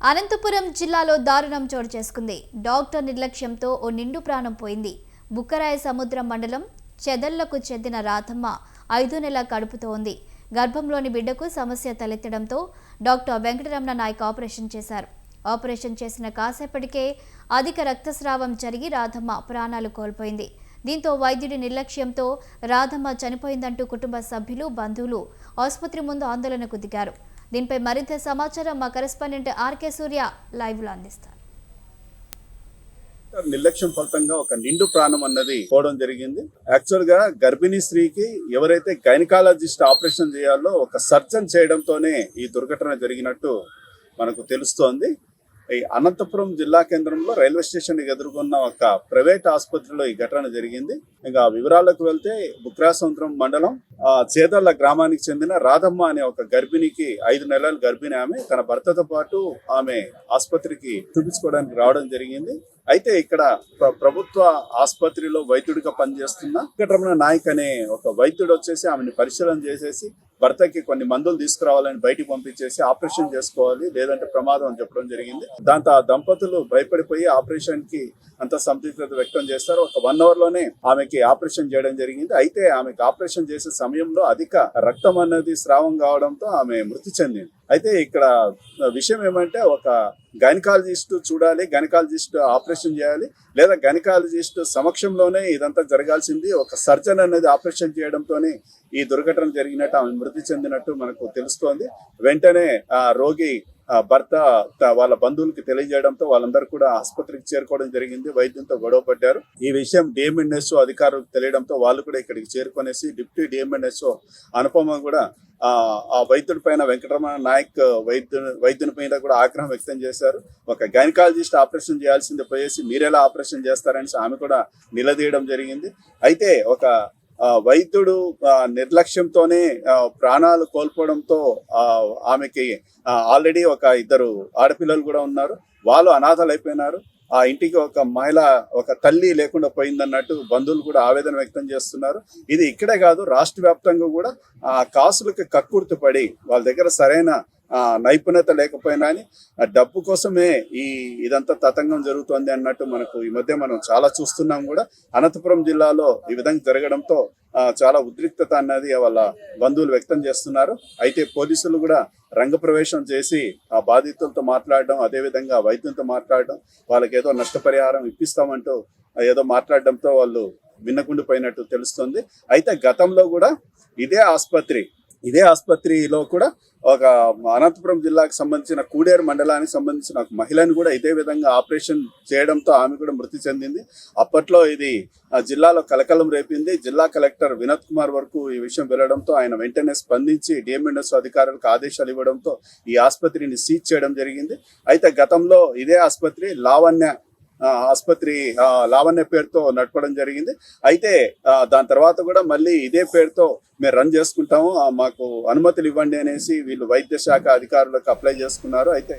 అనంతపురం జిల్లాలో దారుణం చోటు చేసుకుంది. డాక్టర్ నిర్లక్ష్యంతో ఓ నిండు ప్రాణం పోయింది. బుక్కరాయ సముద్రం మండలం చెదళ్లకు చెందిన రాధమ్మ 5 నెలల కడుపుతో ఉంది. గర్భంలోని బిడ్డకు సమస్య తలెత్తడంతో డాక్టర్ వెంకటరమణ నాయక్ ఆపరేషన్ చేశారు. ఆపరేషన్ చేసిన కాసేపటికే అధిక రక్తస్రావం జరిగి రాధమ్మ ప్రాణాలు కోల్పోయింది. దీంతో వైద్యుడి నిర్లక్ష్యంతో రాధమ్మ చనిపోయిందంటూ కుటుంబ సభ్యులు, బంధువులు ఆసుపత్రి ముందు ఆందోళనకు దిగారు. దీనిపై మరింత సమాచారం మా కరెస్పాండెంట్ ఆర్కే సూర్య లైవ్ లో అందిస్తారు. నిర్లక్ష్యం ఫలితంగా ఒక నిండు ప్రాణం అన్నది పోవడం జరిగింది. యాక్చువల్ గా గర్భిణీ స్త్రీకి ఎవరైతే గైనకాలజిస్ట్ ఆపరేషన్ చేయాలో ఒక సర్జన్ చేయడంతోనే ఈ దుర్ఘటన జరిగినట్టు మనకు తెలుస్తోంది. ఈ అనంతపురం జిల్లా కేంద్రంలో రైల్వే స్టేషన్ ఎదుర్కొన్న ఒక ప్రైవేట్ ఆసుపత్రిలో ఈ ఘటన జరిగింది. ఇంకా వివరాలకు వెళ్తే బుక్రాసముద్రం మండలం చేదర్ల గ్రామానికి చెందిన రాధమ్మ అనే ఒక గర్భిణికి 5 నెలల గర్భిణి ఆమె తన భర్తతో పాటు ఆమె ఆసుపత్రికి చూపించుకోవడానికి రావడం జరిగింది. అయితే ఇక్కడ ప్రభుత్వ ఆసుపత్రిలో వైద్యుడిగా పనిచేస్తున్న వెంకటరమణ నాయక్ అనే ఒక వైద్యుడు వచ్చేసి ఆమెను పరిశీలన చేసేసి భర్తకి కొన్ని మందులు తీసుకురావాలని బయటికి పంపించేసి ఆపరేషన్ చేసుకోవాలి లేదంటే ప్రమాదం అని చెప్పడం జరిగింది. దాంతో ఆ దంపతులు భయపడిపోయి ఆపరేషన్ కి అంత సందిగ్ధత వ్యక్తం చేస్తారు. ఒక 1 అవర్ లోనే ఆమెకి ఆపరేషన్ చేయడం జరిగింది. అయితే ఆమెకి ఆపరేషన్ చేసే సమయంలో అధిక రక్తం అనేది స్రావం కావడంతో ఆమె మృతి చెందింది. అయితే ఇక్కడ విషయం ఏమంటే ఒక గైనకాలజిస్ట్ చూడాలి, గైనకాలజిస్ట్ ఆపరేషన్ చేయాలి లేదా గైనకాలజిస్ట్ సమక్షంలోనే ఇదంతా జరగాల్సింది. ఒక సర్జన్ అనేది ఆపరేషన్ చేయడంతోనే ఈ దుర్ఘటన జరిగినట్టు ఆమె మృతి చెందినట్టు మనకు తెలుస్తోంది. వెంటనే రోగి భర్త వాళ్ళ బంధువులకి తెలియజేయడంతో వాళ్ళందరూ కూడా ఆసుపత్రికి చేరుకోవడం జరిగింది. వైద్యంతో గొడవ పడ్డారు. ఈ విషయం డిఎంఎన్ఎస్ఓ అధికారులకు తెలియడంతో వాళ్ళు కూడా ఇక్కడికి చేరుకొనేసి డిప్యూటీ డిఎంఎన్ఎస్ఓ అనుపమ కూడా ఆ వైద్యుడి పైన వెంకటరమణ నాయక్ వైద్యుని పైన కూడా ఆగ్రహం వ్యక్తం చేశారు. ఒక గైనకాలజిస్ట్ ఆపరేషన్ చేయాల్సింది పోయేసి మీరెలా ఆపరేషన్ చేస్తారని ఆమె కూడా నిలదీయడం జరిగింది. అయితే ఒక వైద్యుడు నిర్లక్ష్యంతోనే ప్రాణాలు కోల్పోవడంతో ఆమెకి ఆల్రెడీ ఒక 2 ఆడపిల్లలు కూడా ఉన్నారు. వాళ్ళు అనాథలు అయిపోయినారు. ఆ ఇంటికి ఒక మహిళ, ఒక తల్లి లేకుండా పోయిందన్నట్టు బంధువులు కూడా ఆవేదన వ్యక్తం చేస్తున్నారు. ఇది ఇక్కడే కాదు, రాష్ట్ర వ్యాప్తంగా కూడా కాసులకు కక్కుర్తి పడి వాళ్ళ దగ్గర సరైన నైపుణ్యత లేకపోయినా అని డబ్బు కోసమే ఇదంతా తతంగం జరుగుతోంది అన్నట్టు మనకు ఈ మధ్య మనం చాలా చూస్తున్నాం కూడా. అనంతపురం జిల్లాలో ఈ విధంగా జరగడంతో చాలా ఉద్రిక్తత అన్నది వాళ్ళ బంధువులు వ్యక్తం చేస్తున్నారు. అయితే పోలీసులు కూడా రంగప్రవేశం చేసి ఆ బాధితులతో మాట్లాడడం, అదేవిధంగా వైద్యులతో మాట్లాడడం, వాళ్ళకి ఏదో నష్టపరిహారం ఇప్పిస్తామంటూ ఏదో మాట్లాడడంతో వాళ్ళు విన్నకుండిపోయినట్టు తెలుస్తుంది. అయితే గతంలో కూడా ఇదే ఆసుపత్రిలో కూడా ఒక అనంతపురం జిల్లాకు సంబంధించిన కూడేరు మండలానికి సంబంధించిన ఒక మహిళను కూడా ఇదే విధంగా ఆపరేషన్ చేయడంతో ఆమె కూడా మృతి చెందింది. అప్పట్లో ఇది జిల్లాలో కలకలం రేపింది. జిల్లా కలెక్టర్ వినోద్ కుమార్ వరకు ఈ విషయం వెళ్ళడంతో ఆయన వెంటనే స్పందించి డిఎంఎన్ఎస్ అధికారులకు ఆదేశాలు ఇవ్వడంతో ఈ ఆసుపత్రిని సీజ్ చేయడం జరిగింది. అయితే గతంలో ఇదే ఆసుపత్రి లావణ్య పేరుతో నడపడం జరిగింది. అయితే దాని తర్వాత కూడా మళ్ళీ ఇదే పేరుతో మేము రన్ చేసుకుంటాము, మాకు అనుమతులు ఇవ్వండి అనేసి వీళ్ళు వైద్య శాఖ అధికారులకు అప్లై చేసుకున్నారు. అయితే